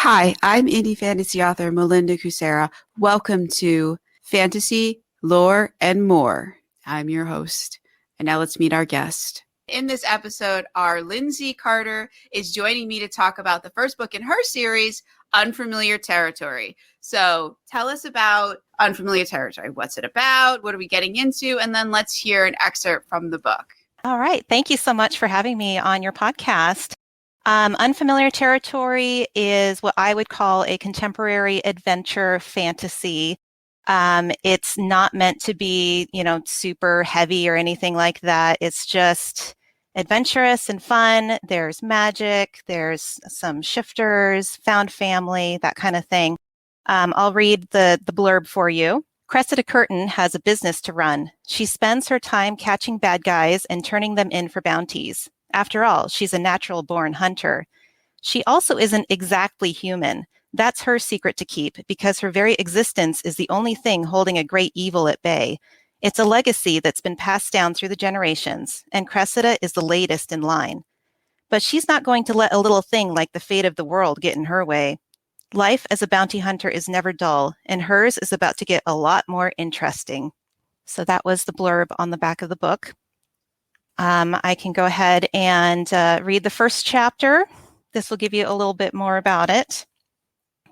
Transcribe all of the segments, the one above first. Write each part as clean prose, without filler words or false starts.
Hi, I'm indie fantasy author Melinda Kucsera. Welcome to Fantasy, Lore, and More. I'm your host. And now let's meet our guest. In this episode, our Lindsay Carter is joining me to talk about the first book in her series, Unfamiliar Territory. So tell us about Unfamiliar Territory. What's it about? What are we getting into? And then let's hear an excerpt from the book. All right. Thank you so much for having me on your podcast. Unfamiliar Territory is what I would call a contemporary adventure fantasy. It's not meant to be, super heavy or anything like that. It's just adventurous and fun. There's magic, there's some shifters, found family, that kind of thing. I'll read the blurb for you. Cressida Curtain has a business to run. She spends her time catching bad guys and turning them in for bounties. After all, she's a natural-born hunter. She also isn't exactly human. That's her secret to keep, because her very existence is the only thing holding a great evil at bay. It's a legacy that's been passed down through the generations, and Cressida is the latest in line. But she's not going to let a little thing like the fate of the world get in her way. Life as a bounty hunter is never dull, and hers is about to get a lot more interesting. So that was the blurb on the back of the book. I can go ahead and read the first chapter. This will give you a little bit more about it.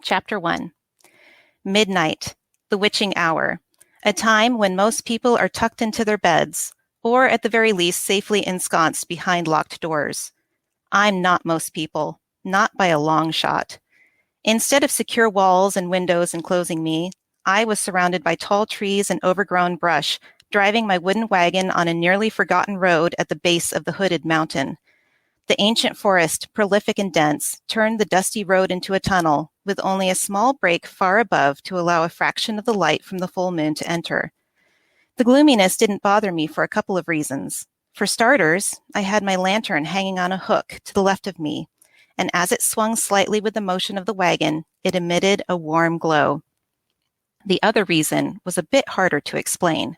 Chapter 1. Midnight, the witching hour, a time when most people are tucked into their beds, or at the very least safely ensconced behind locked doors. I'm not most people, not by a long shot. Instead of secure walls and windows enclosing me, I was surrounded by tall trees and overgrown brush, driving my wooden wagon on a nearly forgotten road at the base of the hooded mountain. The ancient forest, prolific and dense, turned the dusty road into a tunnel, with only a small break far above to allow a fraction of the light from the full moon to enter. The gloominess didn't bother me for a couple of reasons. For starters, I had my lantern hanging on a hook to the left of me, and as it swung slightly with the motion of the wagon, it emitted a warm glow. The other reason was a bit harder to explain.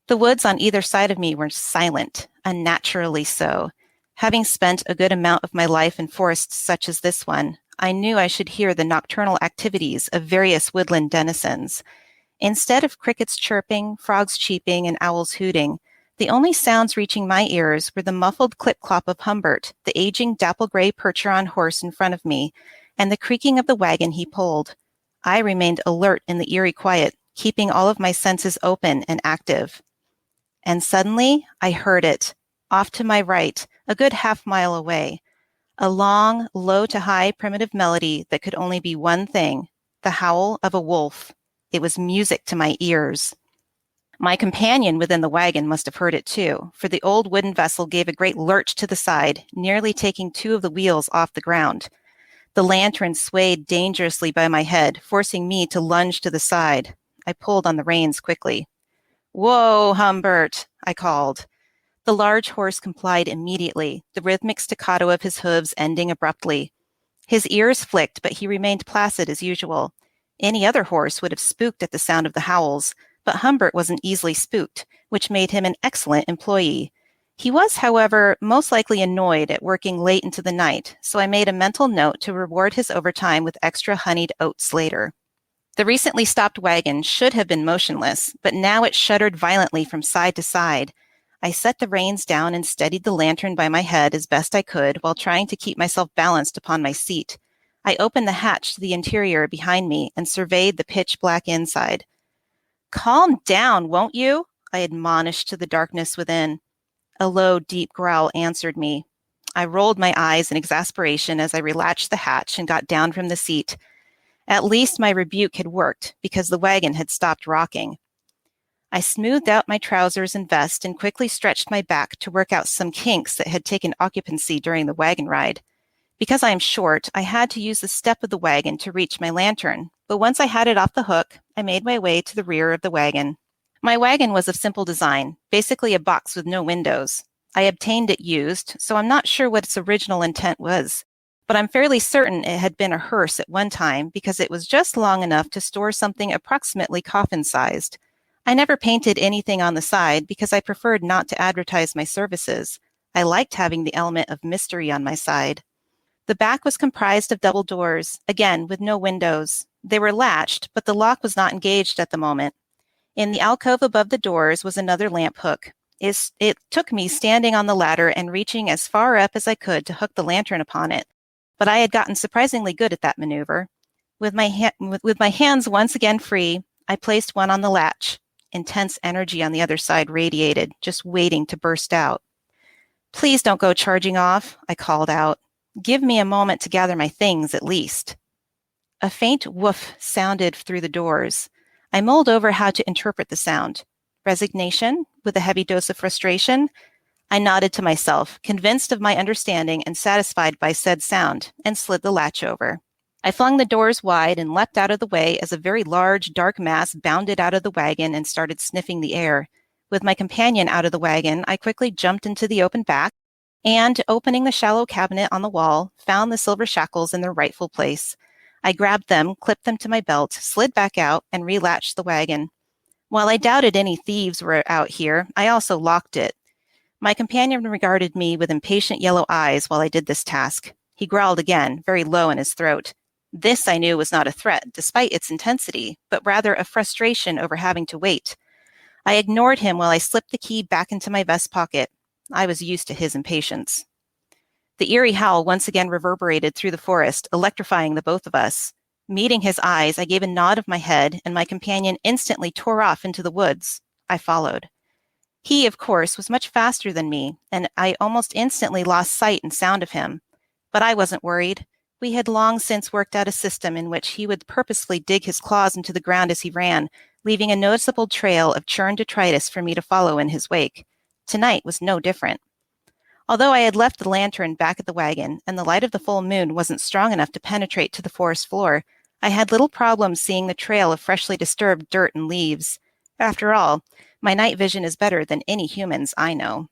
The woods on either side of me were silent, unnaturally so. Having spent a good amount of my life in forests such as this one, I knew I should hear the nocturnal activities of various woodland denizens. Instead of crickets chirping, frogs cheeping, and owls hooting, the only sounds reaching my ears were the muffled clip-clop of Humbert, the aging dapple-gray Percheron horse in front of me, and the creaking of the wagon he pulled. I remained alert in the eerie quiet, keeping all of my senses open and active. And suddenly, I heard it, off to my right, a good half-mile away. A long, low-to-high primitive melody that could only be one thing, the howl of a wolf. It was music to my ears. My companion within the wagon must have heard it too, for the old wooden vessel gave a great lurch to the side, nearly taking two of the wheels off the ground. The lantern swayed dangerously by my head, forcing me to lunge to the side. I pulled on the reins quickly. "Whoa, Humbert," I called. The large horse complied immediately, the rhythmic staccato of his hooves ending abruptly. His ears flicked, but he remained placid as usual. Any other horse would have spooked at the sound of the howls, but Humbert wasn't easily spooked, which made him an excellent employee. He was, however, most likely annoyed at working late into the night, so I made a mental note to reward his overtime with extra honeyed oats later. The recently stopped wagon should have been motionless, but now it shuddered violently from side to side. I set the reins down and steadied the lantern by my head as best I could while trying to keep myself balanced upon my seat. I opened the hatch to the interior behind me and surveyed the pitch-black inside. "Calm down, won't you?" I admonished to the darkness within. A low, deep growl answered me. I rolled my eyes in exasperation as I relatched the hatch and got down from the seat. At least my rebuke had worked, because the wagon had stopped rocking. I smoothed out my trousers and vest and quickly stretched my back to work out some kinks that had taken occupancy during the wagon ride. Because I am short, I had to use the step of the wagon to reach my lantern, but once I had it off the hook, I made my way to the rear of the wagon. My wagon was of simple design, basically a box with no windows. I obtained it used, so I'm not sure what its original intent was, but I'm fairly certain it had been a hearse at one time because it was just long enough to store something approximately coffin-sized. I never painted anything on the side because I preferred not to advertise my services. I liked having the element of mystery on my side. The back was comprised of double doors, again with no windows. They were latched, but the lock was not engaged at the moment. In the alcove above the doors was another lamp hook. It took me standing on the ladder and reaching as far up as I could to hook the lantern upon it, but I had gotten surprisingly good at that maneuver. With my hands once again free, I placed one on the latch. Intense energy on the other side radiated, just waiting to burst out. "Please don't go charging off," I called out. "Give me a moment to gather my things, at least." A faint woof sounded through the doors. I mulled over how to interpret the sound. Resignation, with a heavy dose of frustration? I nodded to myself, convinced of my understanding and satisfied by said sound, and slid the latch over. I flung the doors wide and leapt out of the way as a very large, dark mass bounded out of the wagon and started sniffing the air. With my companion out of the wagon, I quickly jumped into the open back and, opening the shallow cabinet on the wall, found the silver shackles in their rightful place. I grabbed them, clipped them to my belt, slid back out, and relatched the wagon. While I doubted any thieves were out here, I also locked it. My companion regarded me with impatient yellow eyes while I did this task. He growled again, very low in his throat. This, I knew, was not a threat, despite its intensity, but rather a frustration over having to wait. I ignored him while I slipped the key back into my vest pocket. I was used to his impatience. The eerie howl once again reverberated through the forest, electrifying the both of us. Meeting his eyes, I gave a nod of my head, and my companion instantly tore off into the woods. I followed. He, of course, was much faster than me, and I almost instantly lost sight and sound of him. But I wasn't worried. We had long since worked out a system in which he would purposely dig his claws into the ground as he ran, leaving a noticeable trail of churned detritus for me to follow in his wake. Tonight was no different. Although I had left the lantern back at the wagon, and the light of the full moon wasn't strong enough to penetrate to the forest floor, I had little problem seeing the trail of freshly disturbed dirt and leaves. After all, my night vision is better than any human's I know.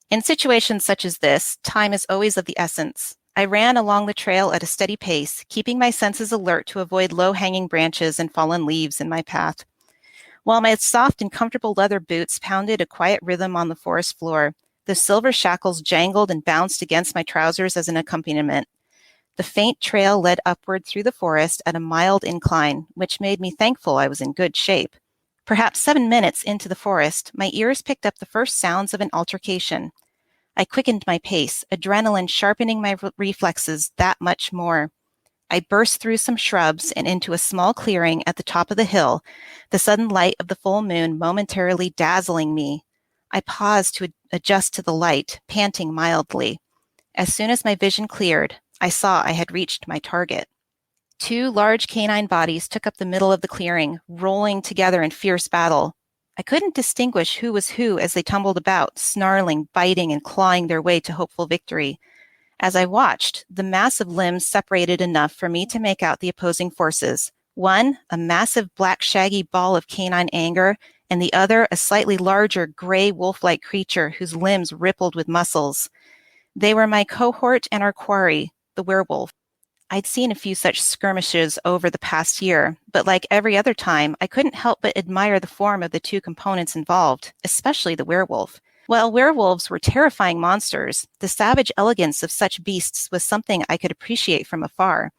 In situations such as this, time is always of the essence. I ran along the trail at a steady pace, keeping my senses alert to avoid low-hanging branches and fallen leaves in my path. While my soft and comfortable leather boots pounded a quiet rhythm on the forest floor, the silver shackles jangled and bounced against my trousers as an accompaniment. The faint trail led upward through the forest at a mild incline, which made me thankful I was in good shape. Perhaps 7 minutes into the forest, my ears picked up the first sounds of an altercation. I quickened my pace, adrenaline sharpening my reflexes that much more. I burst through some shrubs and into a small clearing at the top of the hill, the sudden light of the full moon momentarily dazzling me. I paused to adjust to the light, panting mildly. As soon as my vision cleared, I saw I had reached my target. 2 large canine bodies took up the middle of the clearing, rolling together in fierce battle. I couldn't distinguish who was who as they tumbled about, snarling, biting, and clawing their way to hopeful victory. As I watched, the massive limbs separated enough for me to make out the opposing forces. One, a massive black shaggy ball of canine anger, and the other, a slightly larger gray wolf-like creature whose limbs rippled with muscles. They were my cohort and our quarry, the werewolf. I'd seen a few such skirmishes over the past year, but like every other time, I couldn't help but admire the form of the 2 components involved, especially the werewolf. While werewolves were terrifying monsters, the savage elegance of such beasts was something I could appreciate from afar.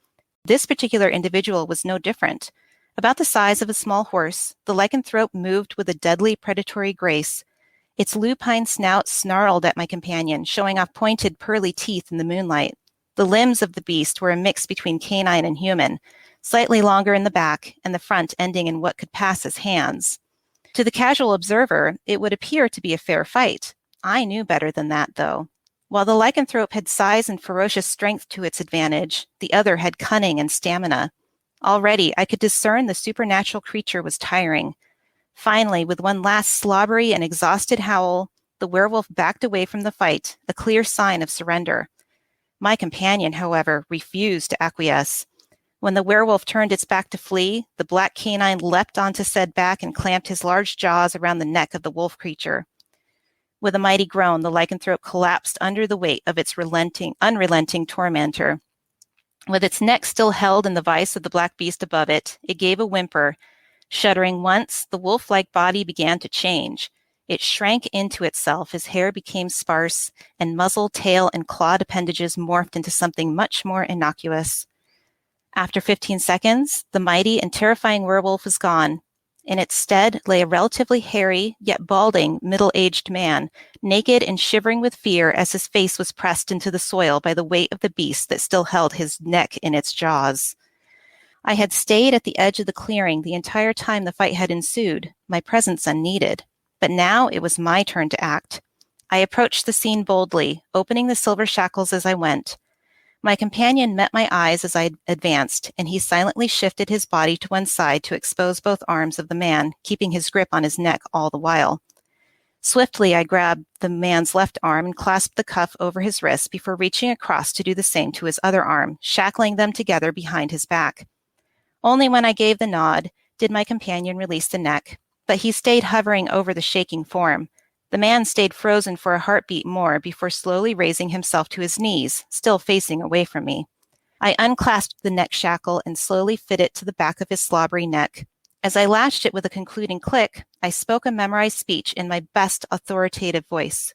This particular individual was no different. About the size of a small horse, the lycanthrope moved with a deadly predatory grace. Its lupine snout snarled at my companion, showing off pointed pearly teeth in the moonlight. The limbs of the beast were a mix between canine and human, slightly longer in the back and the front ending in what could pass as hands. To the casual observer, it would appear to be a fair fight. I knew better than that, though. While the lycanthrope had size and ferocious strength to its advantage, the other had cunning and stamina. Already, I could discern the supernatural creature was tiring. Finally, with one last slobbery and exhausted howl, the werewolf backed away from the fight, a clear sign of surrender. My companion, however, refused to acquiesce. When the werewolf turned its back to flee, the black canine leapt onto said back and clamped his large jaws around the neck of the wolf creature. With a mighty groan, the lycanthrope collapsed under the weight of its unrelenting tormentor. With its neck still held in the vise of the black beast above it, it gave a whimper. Shuddering once, the wolf-like body began to change. It shrank into itself as hair became sparse, and muzzle, tail, and clawed appendages morphed into something much more innocuous. After 15 seconds, the mighty and terrifying werewolf was gone. In its stead lay a relatively hairy, yet balding, middle-aged man, naked and shivering with fear as his face was pressed into the soil by the weight of the beast that still held his neck in its jaws. I had stayed at the edge of the clearing the entire time the fight had ensued, my presence unneeded. But now it was my turn to act. I approached the scene boldly, opening the silver shackles as I went. My companion met my eyes as I advanced, and he silently shifted his body to one side to expose both arms of the man, keeping his grip on his neck all the while. Swiftly, I grabbed the man's left arm and clasped the cuff over his wrist before reaching across to do the same to his other arm, shackling them together behind his back. Only when I gave the nod did my companion release the neck, but he stayed hovering over the shaking form. The man stayed frozen for a heartbeat more before slowly raising himself to his knees, still facing away from me. I unclasped the neck shackle and slowly fit it to the back of his slobbery neck. As I latched it with a concluding click, I spoke a memorized speech in my best authoritative voice.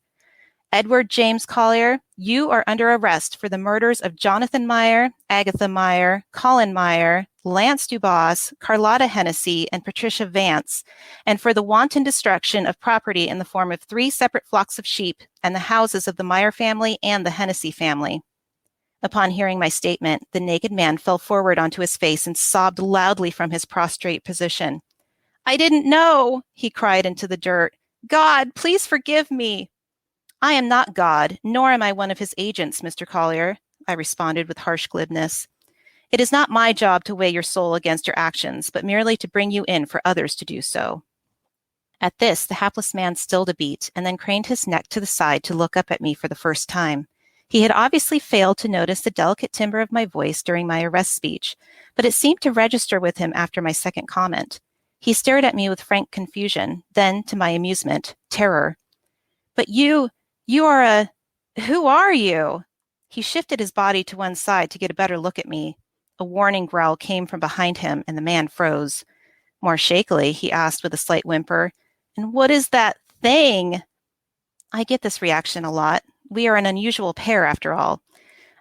Edward James Collier, you are under arrest for the murders of Jonathan Meyer, Agatha Meyer, Colin Meyer, Lance Dubas, Carlotta Hennessy, and Patricia Vance, and for the wanton destruction of property in the form of 3 separate flocks of sheep and the houses of the Meyer family and the Hennessy family. Upon hearing my statement, the naked man fell forward onto his face and sobbed loudly from his prostrate position. I didn't know, he cried into the dirt. God, please forgive me. I am not God, nor am I one of his agents, Mr. Collier, I responded with harsh glibness. It is not my job to weigh your soul against your actions, but merely to bring you in for others to do so. At this, the hapless man stilled a beat and then craned his neck to the side to look up at me for the first time. He had obviously failed to notice the delicate timbre of my voice during my arrest speech, but it seemed to register with him after my second comment. He stared at me with frank confusion, then, to my amusement, terror. But you are who are you? He shifted his body to one side to get a better look at me. A warning growl came from behind him, and the man froze. More shakily, he asked with a slight whimper, And what is that thing? I get this reaction a lot. We are an unusual pair, after all.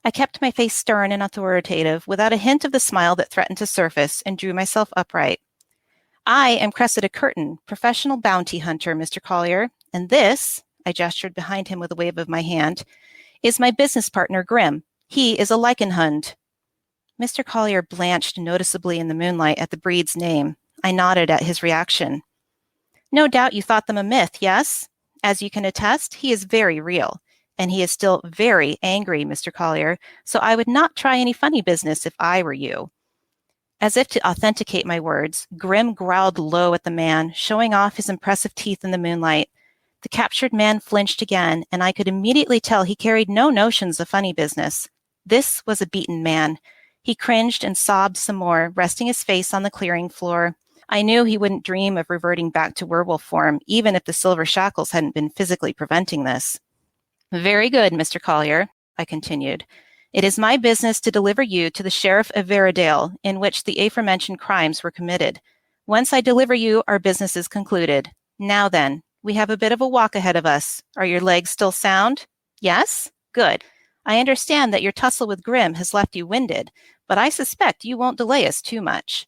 I kept my face stern and authoritative, without a hint of the smile that threatened to surface, and drew myself upright. I am Cressida Curtain, professional bounty hunter, Mr. Collier, and this, I gestured behind him with a wave of my hand, is my business partner, Grimm. He is a Leichenhund. Mr. Collier blanched noticeably in the moonlight at the breed's name. I nodded at his reaction. No doubt you thought them a myth, yes? As you can attest, he is very real. And he is still very angry, Mr. Collier, so I would not try any funny business if I were you. As if to authenticate my words, Grimm growled low at the man, showing off his impressive teeth in the moonlight. The captured man flinched again, and I could immediately tell he carried no notions of funny business. This was a beaten man. He cringed and sobbed some more, resting his face on the clearing floor. I knew he wouldn't dream of reverting back to werewolf form, even if the silver shackles hadn't been physically preventing this. Very good, Mr. Collier, I continued. It is my business to deliver you to the Sheriff of Veradale, in which the aforementioned crimes were committed. Once I deliver you, our business is concluded. Now then, we have a bit of a walk ahead of us. Are your legs still sound? Yes? Good. I understand that your tussle with Grimm has left you winded, but I suspect you won't delay us too much.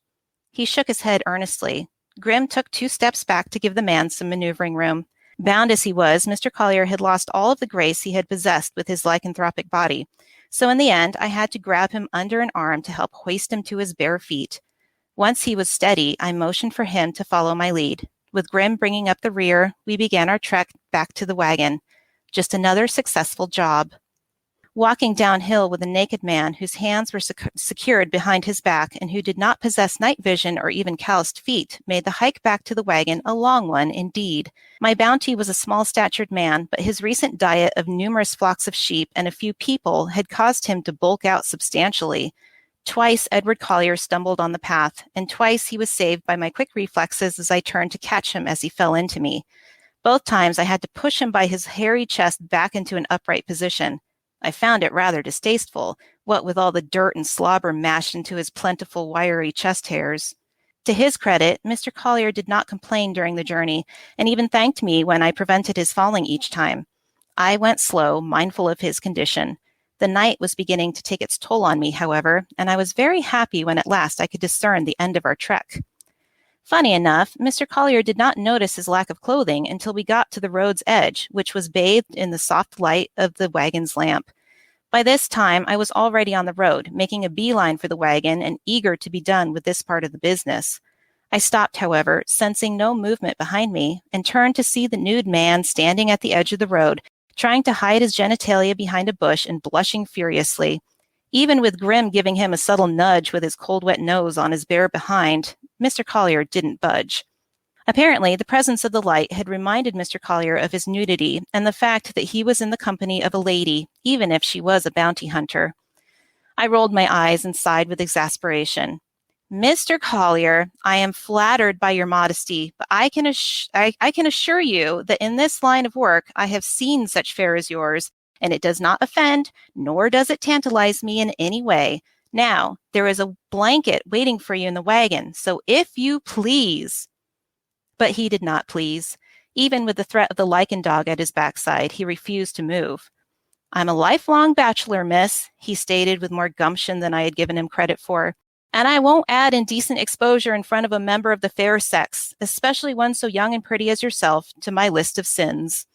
He shook his head earnestly. Grimm took 2 steps back to give the man some maneuvering room. Bound as he was, Mr. Collier had lost all of the grace he had possessed with his lycanthropic body. So in the end, I had to grab him under an arm to help hoist him to his bare feet. Once he was steady, I motioned for him to follow my lead. With Grimm bringing up the rear, we began our trek back to the wagon. Just another successful job. Walking downhill with a naked man whose hands were secured behind his back and who did not possess night vision or even calloused feet made the hike back to the wagon a long one indeed. My bounty was a small-statured man, but his recent diet of numerous flocks of sheep and a few people had caused him to bulk out substantially. Twice Edward Collier stumbled on the path, and twice he was saved by my quick reflexes as I turned to catch him as he fell into me. Both times I had to push him by his hairy chest back into an upright position. I found it rather distasteful, what with all the dirt and slobber mashed into his plentiful, wiry chest hairs. To his credit, Mr. Collier did not complain during the journey and even thanked me when I prevented his falling each time. I went slow, mindful of his condition. The night was beginning to take its toll on me, however, and I was very happy when at last I could discern the end of our trek. Funny enough, Mr. Collier did not notice his lack of clothing until we got to the road's edge, which was bathed in the soft light of the wagon's lamp. By this time, I was already on the road, making a beeline for the wagon and eager to be done with this part of the business. I stopped, however, sensing no movement behind me, and turned to see the nude man standing at the edge of the road, trying to hide his genitalia behind a bush and blushing furiously. Even with Grim giving him a subtle nudge with his cold, wet nose on his bare behind, Mr. Collier didn't budge. Apparently, the presence of the light had reminded Mr. Collier of his nudity and the fact that he was in the company of a lady, even if she was a bounty hunter. I rolled my eyes and sighed with exasperation. Mr. Collier, I am flattered by your modesty, but I can assure you that in this line of work I have seen such fare as yours, and it does not offend, nor does it tantalize me in any way. Now, there is a blanket waiting for you in the wagon, so if you please. But he did not please. Even with the threat of the lichen dog at his backside, he refused to move. I'm a lifelong bachelor, miss, he stated with more gumption than I had given him credit for, and I won't add indecent exposure in front of a member of the fair sex, especially one so young and pretty as yourself, to my list of sins.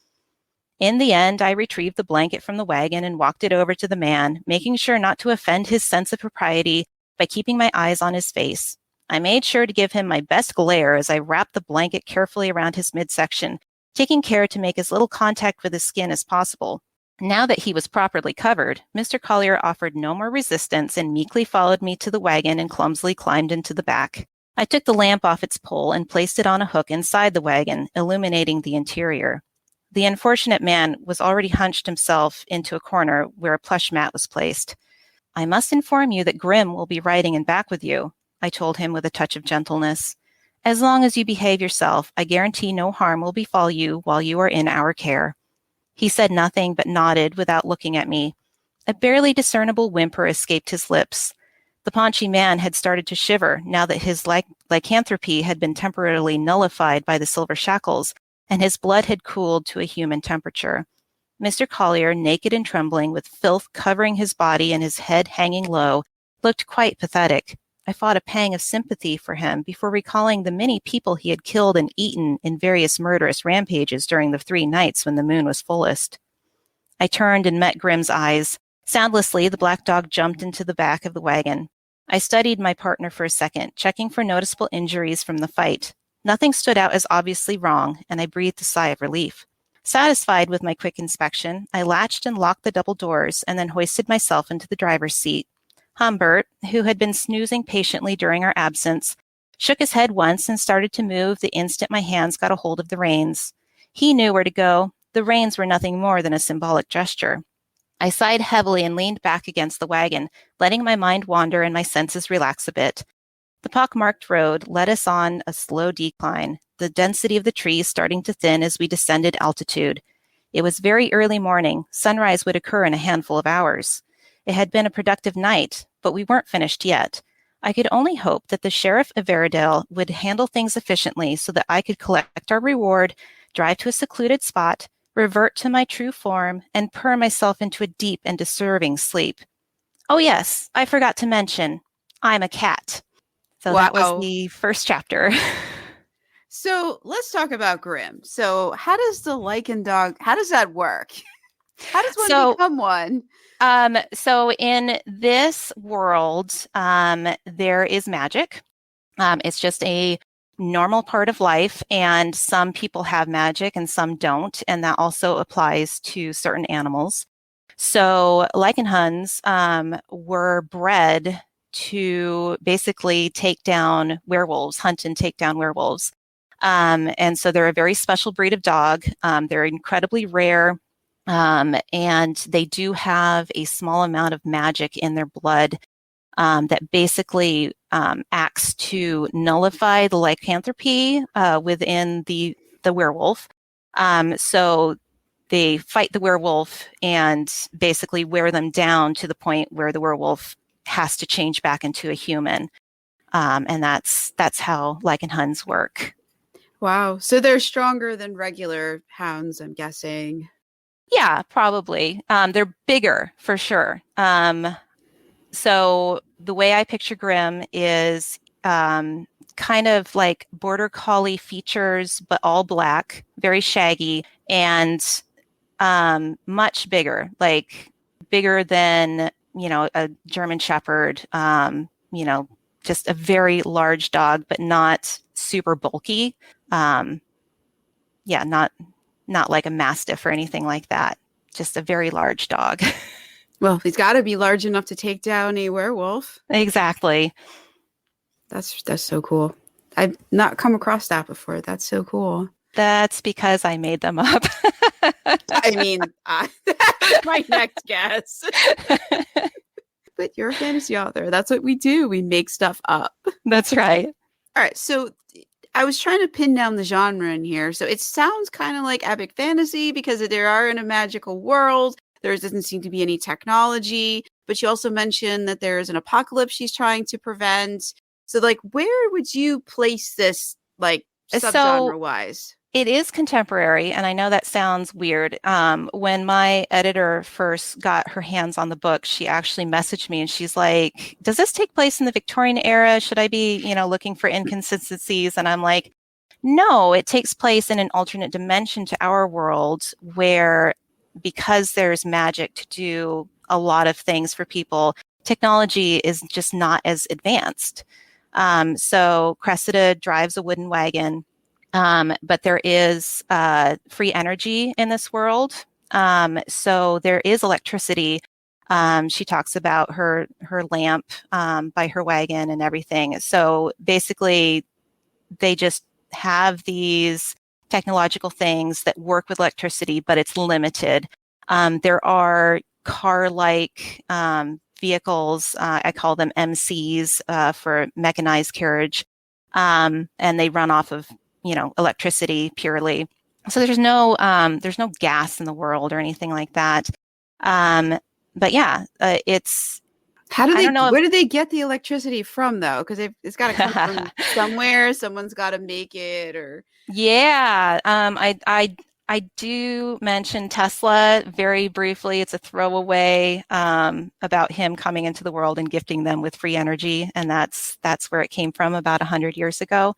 In the end, I retrieved the blanket from the wagon and walked it over to the man, making sure not to offend his sense of propriety by keeping my eyes on his face. I made sure to give him my best glare as I wrapped the blanket carefully around his midsection, taking care to make as little contact with his skin as possible. Now that he was properly covered, Mr. Collier offered no more resistance and meekly followed me to the wagon and clumsily climbed into the back. I took the lamp off its pole and placed it on a hook inside the wagon, illuminating the interior. The unfortunate man was already hunched himself into a corner where a plush mat was placed. I must inform you that Grim will be riding in back with you, I told him with a touch of gentleness. As long as you behave yourself, I guarantee no harm will befall you while you are in our care. He said nothing but nodded without looking at me. A barely discernible whimper escaped his lips. The paunchy man had started to shiver now that his lycanthropy had been temporarily nullified by the silver shackles, and his blood had cooled to a human temperature. Mr. Collier, naked and trembling, with filth covering his body and his head hanging low, looked quite pathetic. I fought a pang of sympathy for him before recalling the many people he had killed and eaten in various murderous rampages during the 3 nights when the moon was fullest. I turned and met Grim's eyes. Soundlessly, the black dog jumped into the back of the wagon. I studied my partner for a second, checking for noticeable injuries from the fight. Nothing stood out as obviously wrong, and I breathed a sigh of relief. Satisfied with my quick inspection, I latched and locked the double doors and then hoisted myself into the driver's seat. Humbert, who had been snoozing patiently during our absence, shook his head once and started to move the instant my hands got a hold of the reins. He knew where to go. The reins were nothing more than a symbolic gesture. I sighed heavily and leaned back against the wagon, letting my mind wander and my senses relax a bit. The pockmarked road led us on a slow decline, the density of the trees starting to thin as we descended altitude. It was very early morning. Sunrise would occur in a handful of hours. It had been a productive night, but we weren't finished yet. I could only hope that the Sheriff of Veridale would handle things efficiently so that I could collect our reward, drive to a secluded spot, revert to my true form, and purr myself into a deep and deserving sleep. Oh yes, I forgot to mention, I'm a cat. So Wow. That was the first chapter. So let's talk about Grim. So how does the lichen dog, how does that work? How does one become one? So in this world, there is magic. It's just a normal part of life, and some people have magic and some don't, and that also applies to certain animals. So lichen huns were bred to basically take down werewolves, hunt and take down werewolves. And so they're a very special breed of dog. They're incredibly rare. And they do have a small amount of magic in their blood that basically acts to nullify the lycanthropy within the werewolf. So they fight the werewolf and basically wear them down to the point where the werewolf has to change back into a human. And that's how lichen Huns work. Wow. So they're stronger than regular hounds, I'm guessing. Yeah, probably. They're bigger for sure. So the way I picture Grimm is kind of like border collie features, but all black, very shaggy, and much bigger, like bigger than, a German Shepherd, just a very large dog, but not super bulky. Um, yeah, not like a Mastiff or anything like that. Just a very large dog. Well, he's got to be large enough to take down a werewolf. Exactly. That's so cool. I've not come across that before. That's so cool. That's because I made them up. I mean, that's my next guess. But you're a fantasy author. That's what we do. We make stuff up. That's right. All right. So I was trying to pin down the genre in here. So it sounds kind of like epic fantasy because they are in a magical world. There doesn't seem to be any technology. But you also mentioned that there is an apocalypse she's trying to prevent. So, like, where would you place this, like, subgenre-wise? It is contemporary, and I know that sounds weird. When my editor first got her hands on the book, she actually messaged me and she's like, does this take place in the Victorian era? Should I be, looking for inconsistencies? And I'm like, no, it takes place in an alternate dimension to our world where, because there's magic to do a lot of things for people, technology is just not as advanced. So Cressida drives a wooden wagon. But there is free energy in this world. So there is electricity. She talks about her lamp by her wagon and everything. So basically, they just have these technological things that work with electricity, but it's limited. There are car-like vehicles. I call them MCs for mechanized carriage, and they run off of electricity purely. So there's no gas in the world or anything like that. But yeah, it's. Where do they get the electricity from though? Because it's got to come from somewhere. Someone's got to make it, or. Yeah, I do mention Tesla very briefly. It's a throwaway about him coming into the world and gifting them with free energy, and that's where it came from about 100 years ago.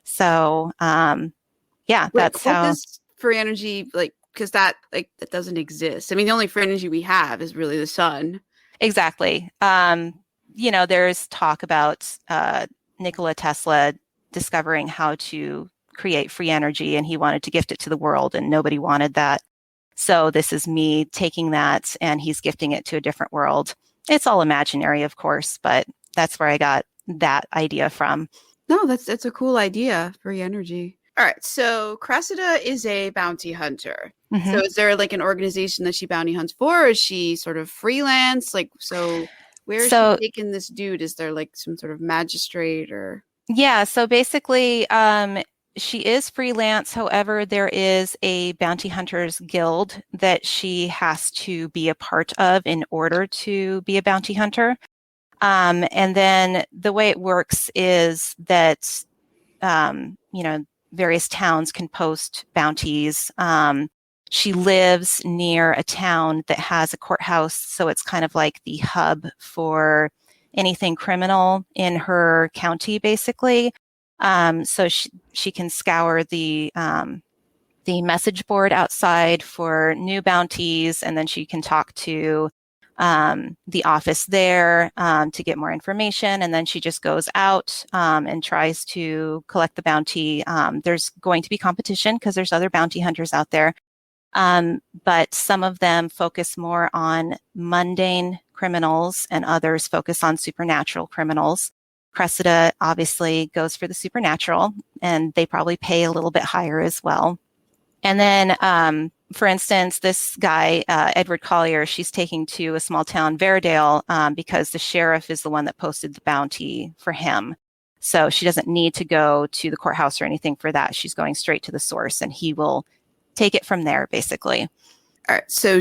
So, yeah, that's how. This free energy, like, because that doesn't exist. I mean, the only free energy we have is really the sun. Exactly. There's talk about Nikola Tesla discovering how to create free energy, and he wanted to gift it to the world, and nobody wanted that. So this is me taking that, and he's gifting it to a different world. It's all imaginary, of course, but that's where I got that idea from. No, that's a cool idea, free energy. All right, so Cressida is a bounty hunter. Mm-hmm. So is there like an organization that she bounty hunts for? Or is she sort of freelance? Like, so where is she taking this dude? Is there like some sort of magistrate or? Yeah, so basically she is freelance. However, there is a bounty hunters guild that she has to be a part of in order to be a bounty hunter. And then the way it works is that, various towns can post bounties. She lives near a town that has a courthouse, so it's kind of like the hub for anything criminal in her county, basically. So she can scour the message board outside for new bounties, and then she can talk to the office there to get more information, and then she just goes out and tries to collect the bounty. There's going to be competition because there's other bounty hunters out there, but some of them focus more on mundane criminals and others focus on supernatural criminals. Cressida obviously goes for the supernatural, and they probably pay a little bit higher as well. And then, for instance, this guy, Edward Collier, she's taking to a small town, Verdale, because the sheriff is the one that posted the bounty for him. So she doesn't need to go to the courthouse or anything for that. She's going straight to the source, and he will take it from there, basically. All right. So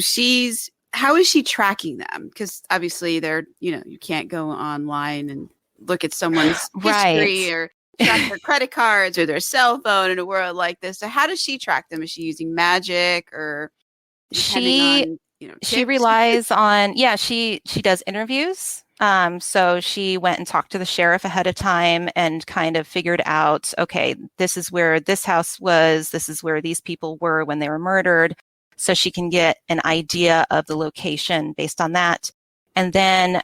how is she tracking them? Because obviously they're, you can't go online and look at someone's history Right. or track their credit cards or their cell phone in a world like this. So how does she track them? Is she using magic or depending She on, she tips? relies on, yeah, she does interviews. So she went and talked to the sheriff ahead of time and kind of figured out, okay, this is where this house was, this is where these people were when they were murdered. So she can get an idea of the location based on that. And then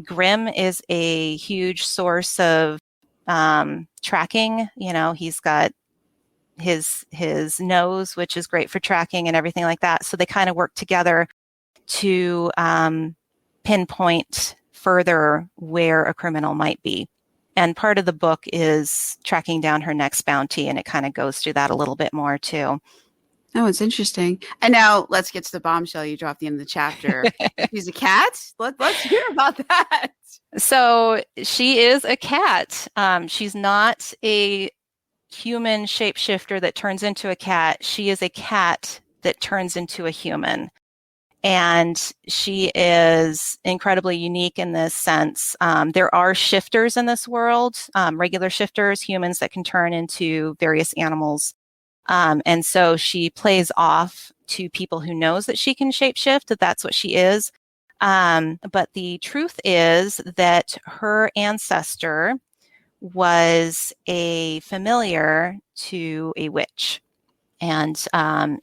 Grimm is a huge source of tracking. He's got his nose, which is great for tracking and everything like that. So they kind of work together to pinpoint further where a criminal might be. And part of the book is tracking down her next bounty, and it kind of goes through that a little bit more too. Oh, it's interesting. And now let's get to the bombshell you dropped at the end of the chapter. She's a cat? Let's hear about that. So she is a cat. She's not a human shapeshifter that turns into a cat. She is a cat that turns into a human. And she is incredibly unique in this sense. There are shifters in this world, regular shifters, humans that can turn into various animals. And so she plays off to people who knows that she can shapeshift, that that's what she is. But the truth is that her ancestor was a familiar to a witch. And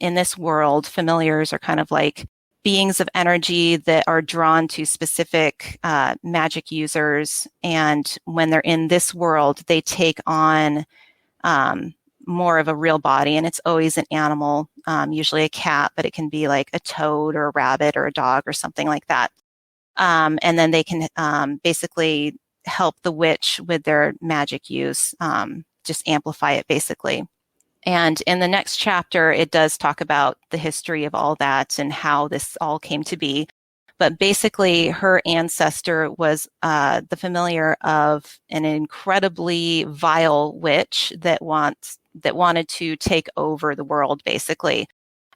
in this world, familiars are kind of like beings of energy that are drawn to specific magic users. And when they're in this world, they take on more of a real body. And it's always an animal, usually a cat, but it can be like a toad or a rabbit or a dog or something like that. And then they can basically help the witch with their magic use, just amplify it basically. And in the next chapter, it does talk about the history of all that and how this all came to be. But basically, her ancestor was the familiar of an incredibly vile witch that wanted to take over the world, basically.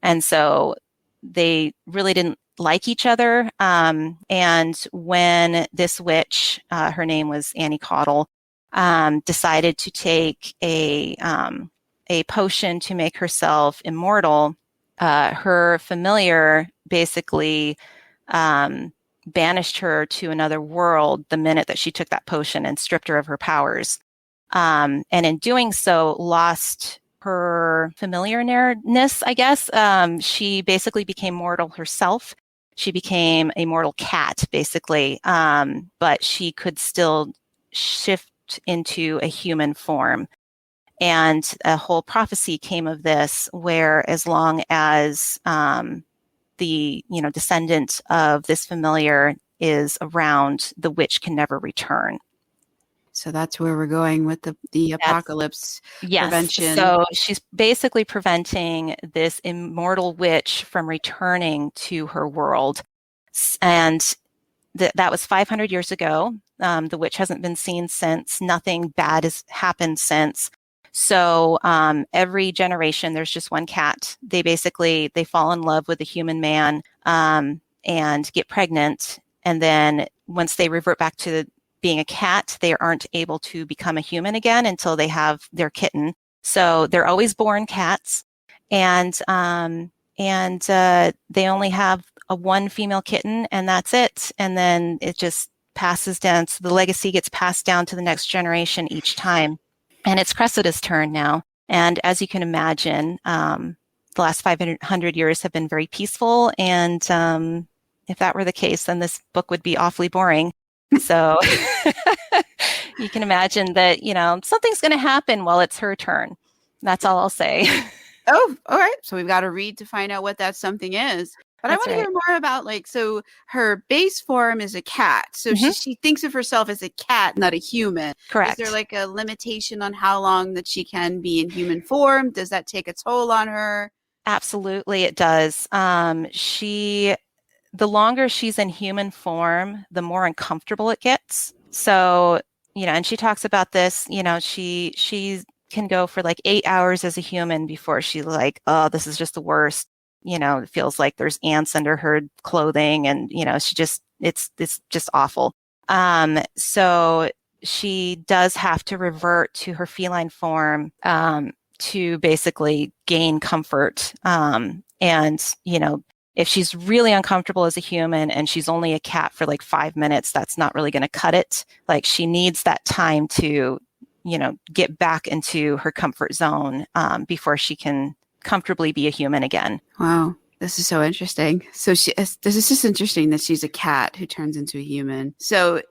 And so they really didn't like each other. And when this witch, her name was Annie Caudle, decided to take a potion to make herself immortal, her familiar basically banished her to another world the minute that she took that potion and stripped her of her powers. And in doing so, lost her familiarness, I guess. She basically became mortal herself. She became a mortal cat, basically, but she could still shift into a human form. And a whole prophecy came of this, where as long as the descendant of this familiar is around, the witch can never return. So that's where we're going with the apocalypse prevention. So she's basically preventing this immortal witch from returning to her world. And that was 500 years ago. The witch hasn't been seen since. Nothing bad has happened since. So every generation, there's just one cat. They fall in love with a human man and get pregnant. And then once they revert back to being a cat, they aren't able to become a human again until they have their kitten. So they're always born cats. And they only have one female kitten, and that's it. And then it just passes down. So the legacy gets passed down to the next generation each time. And it's Cressida's turn now. And as you can imagine, the last 500 years have been very peaceful. And if that were the case, then this book would be awfully boring. So you can imagine that, something's going to happen while it's her turn. That's all I'll say. Oh, all right. So we've got to read to find out what that something is. But I want to hear more about, so her base form is a cat. So she thinks of herself as a cat, not a human. Correct. Is there a limitation on how long that she can be in human form? Does that take a toll on her? Absolutely, it does. The longer she's in human form, the more uncomfortable it gets. So, and she talks about this, she can go for 8 hours as a human before she's like, oh, this is just the worst. It feels like there's ants under her clothing and, it's just awful. So she does have to revert to her feline form to basically gain comfort. And, if she's really uncomfortable as a human and she's only a cat for like 5 minutes, that's not really going to cut it. Like she needs that time to, get back into her comfort zone before she can comfortably be a human again. Wow. This is so interesting. So this is just interesting that she's a cat who turns into a human. So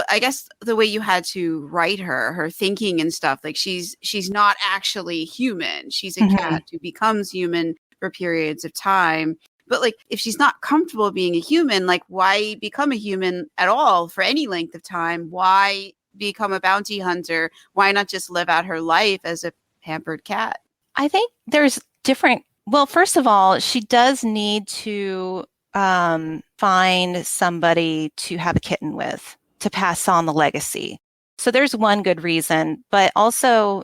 I guess the way you had to write her thinking and stuff, like she's not actually human. She's a cat who becomes human for periods of time. But like, if she's not comfortable being a human, like why become a human at all for any length of time? Why become a bounty hunter? Why not just live out her life as a pampered cat? I think there's different. Well, first of all, she does need to find somebody to have a kitten with to pass on the legacy. So there's one good reason, but also,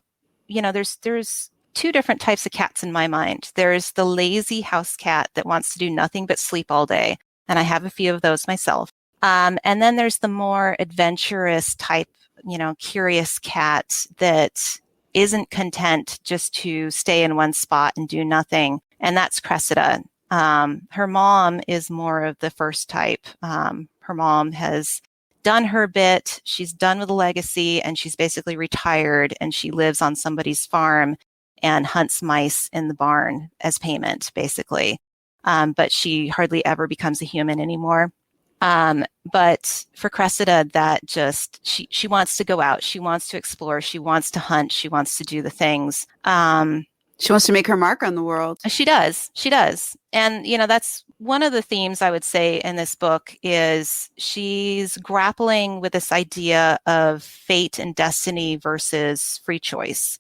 there's two different types of cats in my mind. There's the lazy house cat that wants to do nothing but sleep all day. And I have a few of those myself. And then there's the more adventurous type, curious cat that isn't content just to stay in one spot and do nothing. And that's Cressida. Her mom is more of the first type. Her mom has done her bit. She's done with the legacy and she's basically retired and she lives on somebody's farm and hunts mice in the barn as payment, basically. But she hardly ever becomes a human anymore. But for Cressida, that just, she wants to go out. She wants to explore. She wants to hunt. She wants to do the things. She wants to make her mark on the world. She does. She does. And, that's one of the themes I would say in this book is she's grappling with this idea of fate and destiny versus free choice.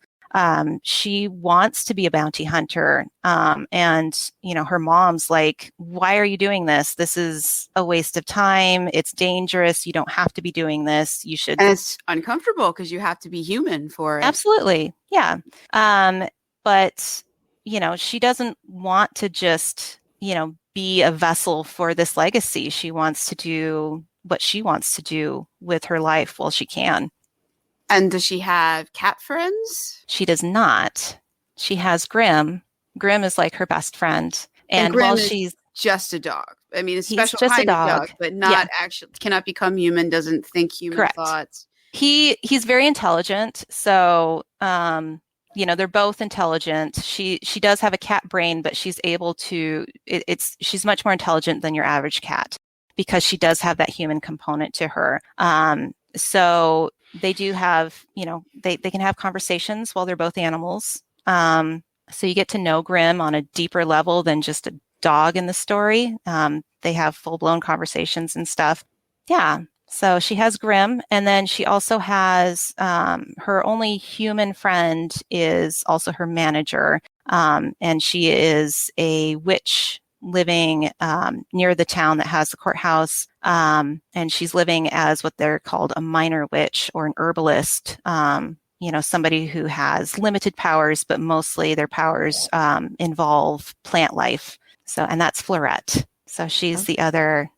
She wants to be a bounty hunter. And, her mom's like, why are you doing this? This is a waste of time. It's dangerous. You don't have to be doing this. You should. And it's uncomfortable because you have to be human for it. Absolutely. Yeah. But, she doesn't want to just, be a vessel for this legacy. She wants to do what she wants to do with her life while she can. And does she have cat friends? She does not. She has Grim. Grim is like her best friend. And Grim is just a dog. I mean, a special kind of dog, but not actually, cannot become human, doesn't think human thoughts. He's very intelligent. So, they're both intelligent. She does have a cat brain, but she's able to, she's much more intelligent than your average cat because she does have that human component to her. So they do have, they can have conversations while they're both animals. So you get to know Grim on a deeper level than just a dog in the story. They have full-blown conversations and stuff. Yeah. So she has Grim, and then she also has her only human friend is also her manager, and she is a witch living near the town that has the courthouse, and she's living as what they're called a minor witch or an herbalist, somebody who has limited powers, but mostly their powers involve plant life. So, and that's Fleurette. So she's the other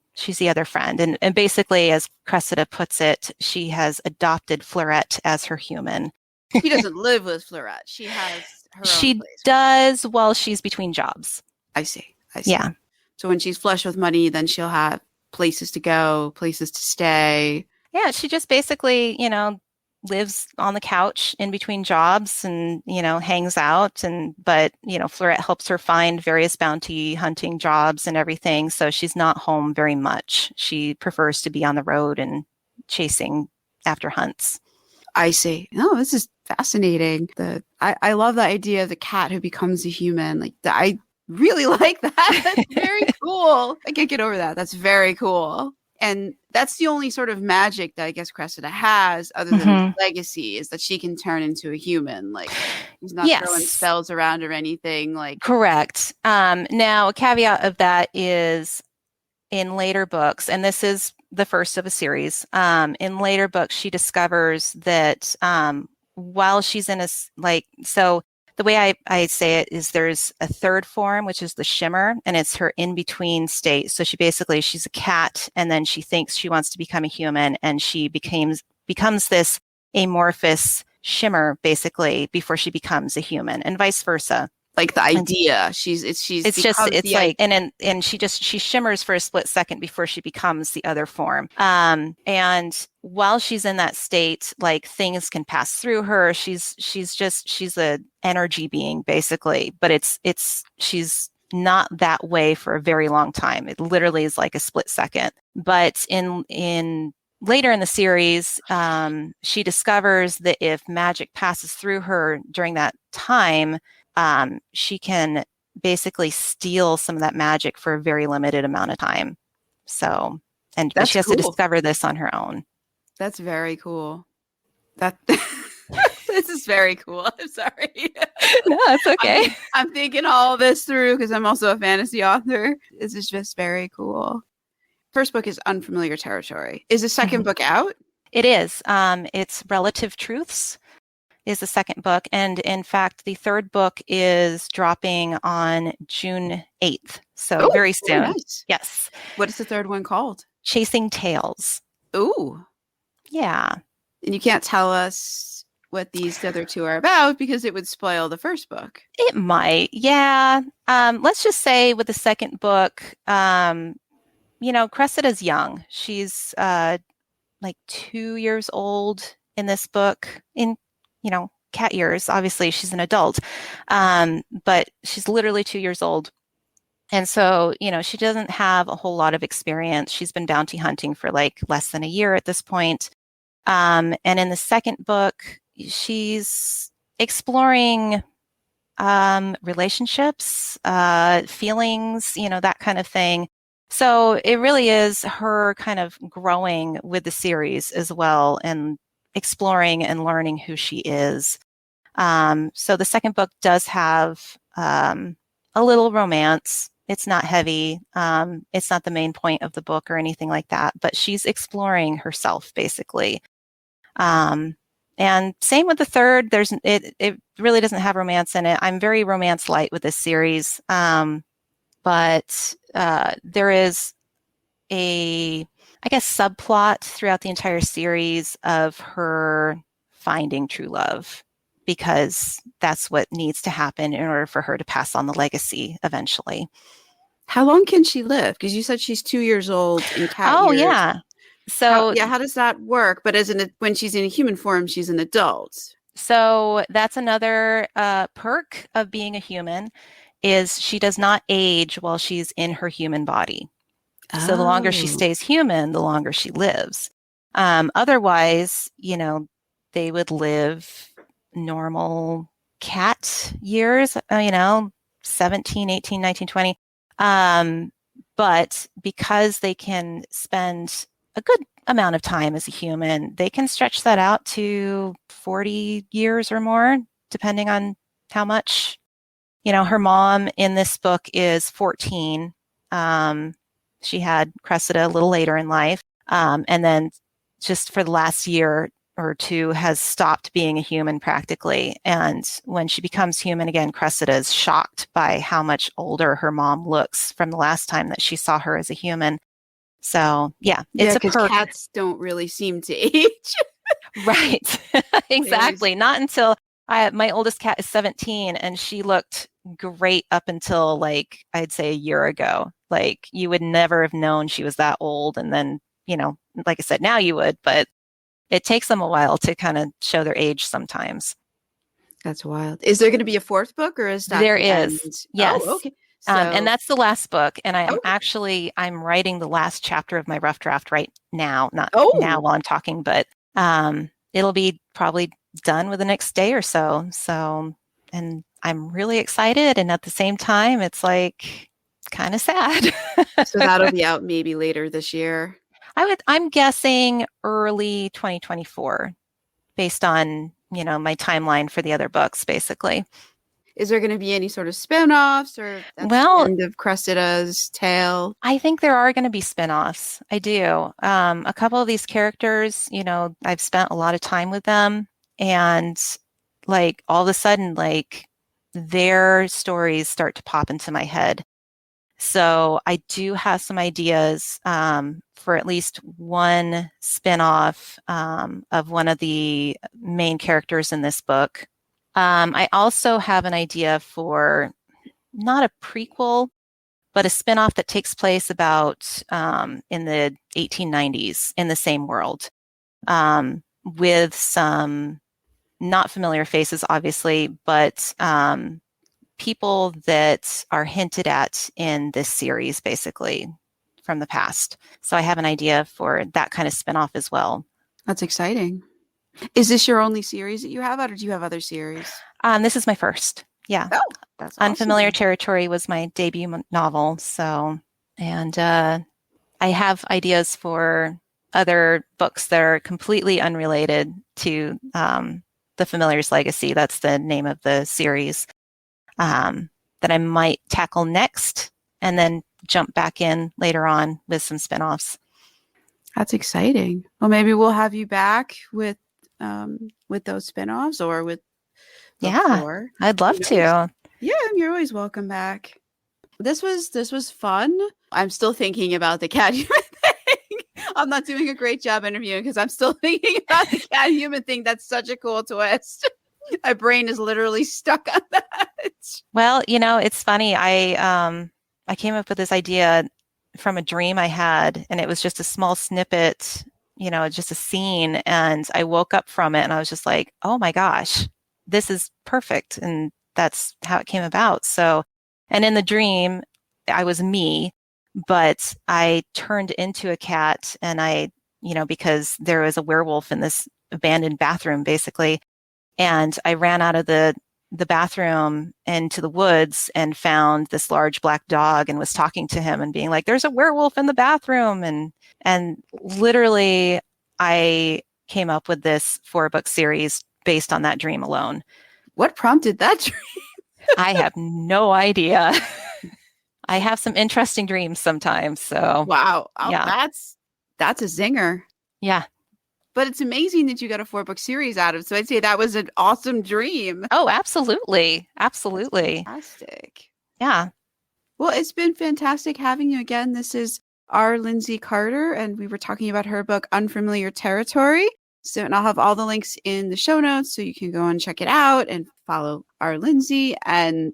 friend. And basically, as Cressida puts it, she has adopted Fleurette as her human. She doesn't live with Fleurette. She has her own She place. does while she's between jobs. I see. Yeah. So when she's flush with money, then she'll have places to go, places to stay. Yeah, she just basically, lives on the couch in between jobs and, hangs out. But Fleurette helps her find various bounty hunting jobs and everything. So she's not home very much. She prefers to be on the road and chasing after hunts. I see. No, this is fascinating. I love the idea of the cat who becomes a human. I really like that. That's very cool. I can't get over that. That's very cool. And that's the only sort of magic that I guess Cressida has, other than legacy, is that she can turn into a human. Like, she's not throwing spells around or anything. Correct. Now, a caveat of that is in later books, and this is the first of a series. In later books, she discovers that while she's in so the way I say it is there's a third form, which is the shimmer, and it's her in-between state. So she's a cat, and then she thinks she wants to become a human, and she becomes becomes this amorphous shimmer basically before she becomes a human, and vice versa. Like the idea, and she shimmers for a split second before she becomes the other form. And while she's in that state, like things can pass through her. She's a energy being basically, but she's not that way for a very long time. It literally is like a split second. But in later in the series, she discovers that if magic passes through her during that time, she can basically steal some of that magic for a very limited amount of time. So, but she has to discover this on her own. That's very cool. This is very cool. I'm sorry. No, it's okay. I'm thinking all this through because I'm also a fantasy author. This is just very cool. First book is Unfamiliar Territory. Is the second book out? It is. It's Relative Truths is the second book. And in fact, the third book is dropping on June 8th. So very soon. Nice. Yes. What is the third one called? Chasing Tales. Ooh. Yeah. And you can't tell us what these other two are about because it would spoil the first book. It might. Yeah. Let's just say with the second book, Cressida's young. She's like 2 years old in this book. In cat years, obviously she's an adult, but she's literally 2 years old. And so, she doesn't have a whole lot of experience. She's been bounty hunting for like less than a year at this point. And in the second book, she's exploring relationships, feelings, that kind of thing. So it really is her kind of growing with the series as well and exploring and learning who she is. So the second book does have a little romance. It's not heavy. It's not the main point of the book or anything like that, but she's exploring herself basically. And same with the third. It really doesn't have romance in it. I'm very romance light with this series. But there is I guess, subplot throughout the entire series of her finding true love, because that's what needs to happen in order for her to pass on the legacy eventually. How long can she live? Because you said she's 2 years old in cat years. Yeah. So how does that work? But when she's in a human form, she's an adult. So that's another perk of being a human, is she does not age while she's in her human body. So the longer she stays human, the longer she lives. Otherwise, they would live normal cat years, 17, 18, 19, 20. But because they can spend a good amount of time as a human, they can stretch that out to 40 years or more, depending on how much. Her mom in this book is 14. She had Cressida a little later in life. And then just for the last year or two has stopped being a human practically. And when she becomes human again, Cressida is shocked by how much older her mom looks from the last time that she saw her as a human. So it's a perk. Cats don't really seem to age. Right. Exactly. Not until my oldest cat is 17 and she looked great up until like, I'd say a year ago. Like you would never have known she was that old. And then, like I said, now you would, but it takes them a while to kind of show their age sometimes. That's wild. Is there going to be a fourth book, or is that there is? End? Yes. Oh, okay. And that's the last book. And I'm writing the last chapter of my rough draft right now, not now while I'm talking, but it'll be probably done with the next day or so. So, and I'm really excited. And at the same time, it's like kind of sad. So that'll be out maybe later this year. I'm guessing early 2024 based on, my timeline for the other books, basically. Is there going to be any sort of spin-offs, or the end of Cressida's tale? I think there are going to be spin-offs. I do. A couple of these characters, I've spent a lot of time with them, and like all of a sudden, like their stories start to pop into my head. So I do have some ideas for at least one spinoff of one of the main characters in this book. I also have an idea for not a prequel, but a spinoff that takes place about in the 1890s in the same world, with some not familiar faces, obviously, but people that are hinted at in this series, basically, from the past. So I have an idea for that kind of spinoff as well. That's exciting. Is this your only series that you have out, or do you have other series? This is my first. Yeah. Oh, that's awesome. Unfamiliar Territory was my debut novel. So, and I have ideas for other books that are completely unrelated to the Familiar's Legacy. That's the name of the series, that I might tackle next and then jump back in later on with some spinoffs. That's exciting. Well, maybe we'll have you back with those spinoffs or with Yeah, 4. I'd love to. Yeah, you're always welcome back. This was fun. I'm still thinking about the cat human thing. I'm not doing a great job interviewing because I'm still thinking about the cat human thing. That's such a cool twist. My brain is literally stuck on that. Well, it's funny. I came up with this idea from a dream I had, and it was just a small snippet, just a scene. And I woke up from it and I was just like, oh my gosh, this is perfect. And that's how it came about. So, and in the dream, I was me, but I turned into a cat, and because there was a werewolf in this abandoned bathroom, basically. And I ran out of the bathroom into the woods and found this large black dog and was talking to him and being like, there's a werewolf in the bathroom. And literally I came up with this 4-book series based on that dream alone. What prompted that dream? I have no idea. I have some interesting dreams sometimes. So wow. Oh, yeah. That's a zinger. Yeah. But it's amazing that you got a 4-book series out of it. So I'd say that was an awesome dream. Oh, absolutely. Absolutely. That's fantastic. Yeah. Well, it's been fantastic having you again. This is our Lindsay Carter, and we were talking about her book, Unfamiliar Territory. So, and I'll have all the links in the show notes so you can go and check it out and follow our Lindsay. And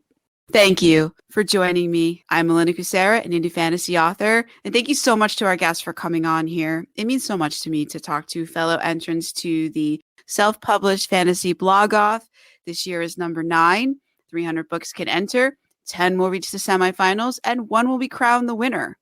thank you for joining me. I'm Melinda Kucsera, an indie fantasy author. And thank you so much to our guests for coming on here. It means so much to me to talk to fellow entrants to the self-published fantasy blog off. This year is number 9. 300 books can enter. 10 will reach the semifinals, and 1 will be crowned the winner.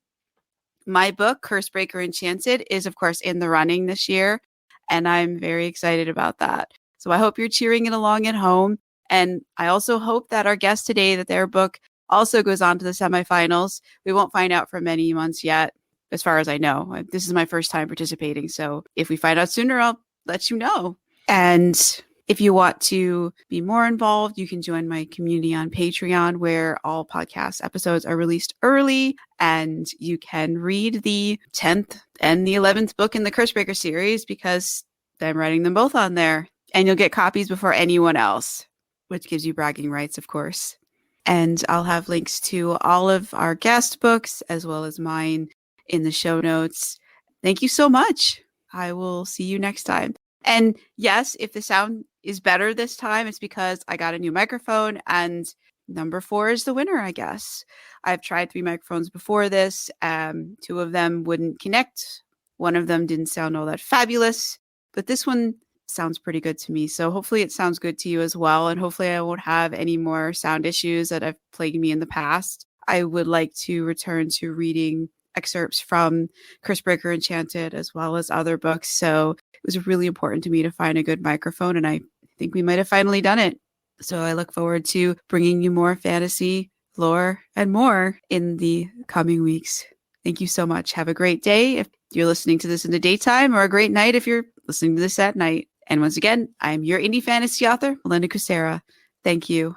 My book, Cursebreaker Enchanted, is, of course, in the running this year, and I'm very excited about that. So I hope you're cheering it along at home. And I also hope that our guest today, that their book also goes on to the semifinals. We won't find out for many months yet, as far as I know. This is my first time participating. So if we find out sooner, I'll let you know. And if you want to be more involved, you can join my community on Patreon, where all podcast episodes are released early, and you can read the 10th and the 11th book in the Cursebreaker series, because I'm writing them both on there, and you'll get copies before anyone else, which gives you bragging rights, of course. And I'll have links to all of our guest books as well as mine in the show notes. Thank you so much. I will see you next time. And yes, if the sound is better this time, it's because I got a new microphone, and number 4 is the winner, I guess. I've tried 3 microphones before this. 2 of them wouldn't connect. One of them didn't sound all that fabulous, but this one sounds pretty good to me. So hopefully it sounds good to you as well. And hopefully I won't have any more sound issues that have plagued me in the past. I would like to return to reading excerpts from Cursebreaker Enchanted as well as other books. So it was really important to me to find a good microphone, and I think we might have finally done it. So I look forward to bringing you more fantasy, lore, and more in the coming weeks. Thank you so much. Have a great day if you're listening to this in the daytime, or a great night if you're listening to this at night. And once again, I'm your indie fantasy author, Melinda Kucsera. Thank you.